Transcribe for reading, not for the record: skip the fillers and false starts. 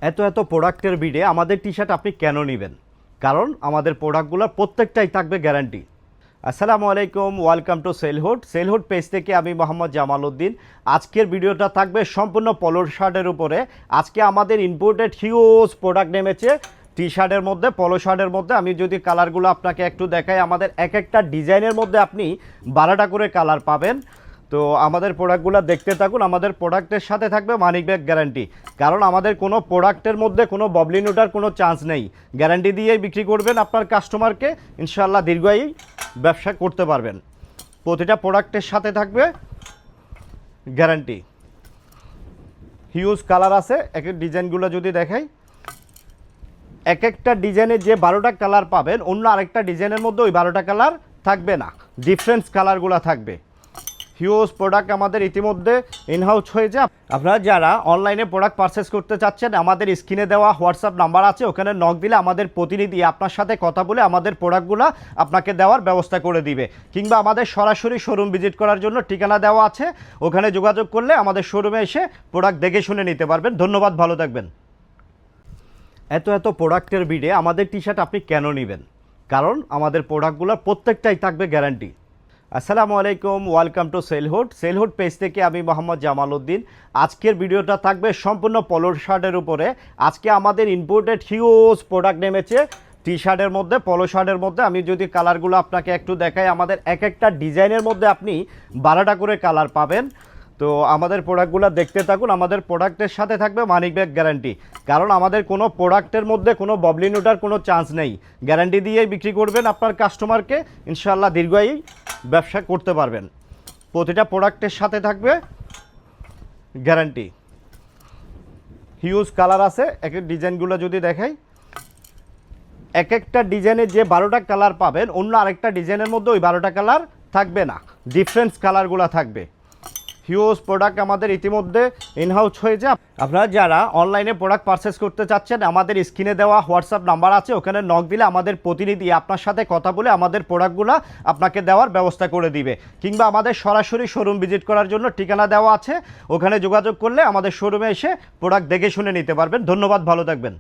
এত প্রোডাক্টের ভিড়ে আমাদের টি শার্ট আপনি কেন নেবেন? কারণ আমাদের প্রোডাক্টগুলোর প্রত্যেকটাই থাকবে গ্যারান্টি। আসসালামু আলাইকুম, ওয়েলকাম টু সেলহুড পেজ থেকে আমি মোহাম্মদ জামাল উদ্দিন। আজকের ভিডিওটা থাকবে সম্পূর্ণ পলো শার্টের উপরে। আজকে আমাদের ইম্পোর্টেড হিউজ প্রোডাক্ট নেমেছে টি শার্টের মধ্যে, পলো শার্টের মধ্যে। আমি যদি কালারগুলো আপনাকে একটু দেখাই, আমাদের এক একটা ডিজাইনের মধ্যে আপনি 12টা করে কালার পাবেন। তো আমাদের প্রোডাক্টগুলো দেখতে থাকুন। আমাদের প্রোডাক্টের সাথে থাকবে মানি ব্যাক গ্যারান্টি, কারণ আমাদের কোনো প্রোডাক্টের মধ্যে কোনো ববলিন ওঠার কোনো চান্স নেই। গ্যারান্টি দিয়েই বিক্রি করবেন আপনার কাস্টমারকে, ইনশাআল্লাহ দীর্ঘায়ী ব্যবসা করতে পারবেন। প্রতিটা প্রোডাক্টের সাথে থাকবে গ্যারান্টি। হিউজ কালার আছে। এক এক ডিজাইনগুলো যদি দেখাই, এক একটা ডিজাইনের যে 12টা কালার পাবেন, অন্য আরেকটা ডিজাইনের মধ্যে ওই 12টা কালার থাকবে না, ডিফারেন্স কালারগুলো থাকবে। হিউজ প্রোডাক্ট আমাদের ইতিমধ্যে ইনহাউস হয়েছে। আপনারা যারা অনলাইনে প্রোডাক্ট পারচেস করতে চাচ্ছেন, আমাদের স্ক্রিনে দেওয়া হোয়াটসঅ্যাপ নাম্বার আছে, ওখানে নক দিলে আমাদের প্রতিনিধি আপনার সাথে কথা বলে আমাদের প্রোডাক্টগুলো আপনাকে দেওয়ার ব্যবস্থা করে দিবে। কিংবা আমাদের সরাসরি শোরুম ভিজিট করার জন্য ঠিকানা দেওয়া আছে, ওখানে যোগাযোগ করলে আমাদের শোরুমে এসে প্রোডাক্ট দেখে শুনে নিতে পারবেন। ধন্যবাদ, ভালো থাকবেন। এত প্রোডাক্টের ভিড়ে আমাদের টি শার্ট আপনি কেন নেবেন? কারণ আমাদের প্রোডাক্টগুলোর প্রত্যেকটাই থাকবে গ্যারান্টি। আসসালামু আলাইকুম, ওয়েলকাম টু সেলহুড পেজ থেকে আমি মোহাম্মদ জামাল উদ্দিন। আজকের ভিডিওটা থাকবে সম্পূর্ণ পলো শার্টের উপরে। আজকে আমাদের ইম্পোর্টেড হিউজ প্রোডাক্ট নেমেছে টি শার্টের মধ্যে, পলো শার্টের মধ্যে। আমি যদি কালারগুলো আপনাকে একটু দেখাই, আমাদের এক একটা ডিজাইনের মধ্যে আপনি 12টা করে কালার পাবেন। তো আমাদের প্রোডাক্টগুলো দেখতে থাকুন। আমাদের প্রোডাক্টের সাথে থাকবে মানি ব্যাক গ্যারান্টি, কারণ আমাদের কোনো প্রোডাক্টের মধ্যে কোনো ববলিন ওঠার কোনো চান্স নেই। গ্যারান্টি দিয়েই বিক্রি করবেন আপনার কাস্টমারকে, ইনশাআল্লাহ দীর্ঘায়ী ব্যবসা করতে পারবেন। প্রতিটা প্রোডাক্টের সাথে থাকবে গ্যারান্টি। হিউজ কালার আছে। এক এক ডিজাইনগুলো যদি দেখাই, এক একটা ডিজাইনের যে 12টা কালার পাবেন, অন্য আরেকটা ডিজাইনের মধ্যে ওই 12টা কালার থাকবে না, ডিফারেন্স কালারগুলো থাকবে। হিউজ প্রোডাক্ট আমাদের ইতিমধ্যে ইনহাউস হয়েছে। আপনারা যারা অনলাইনে প্রোডাক্ট পারচেস করতে চাচ্ছেন, আমাদের স্ক্রিনে দেওয়া হোয়াটসঅ্যাপ নাম্বার আছে, ওখানে নক দিলে আমাদের প্রতিনিধি আপনার সাথে কথা বলে আমাদের প্রোডাক্টগুলো আপনাকে দেওয়ার ব্যবস্থা করে দিবে। কিংবা আমাদের সরাসরি শোরুম ভিজিট করার জন্য ঠিকানা দেওয়া আছে, ওখানে যোগাযোগ করলে আমাদের শোরুমে এসে প্রোডাক্ট দেখে শুনে নিতে পারবেন। ধন্যবাদ, ভালো থাকবেন।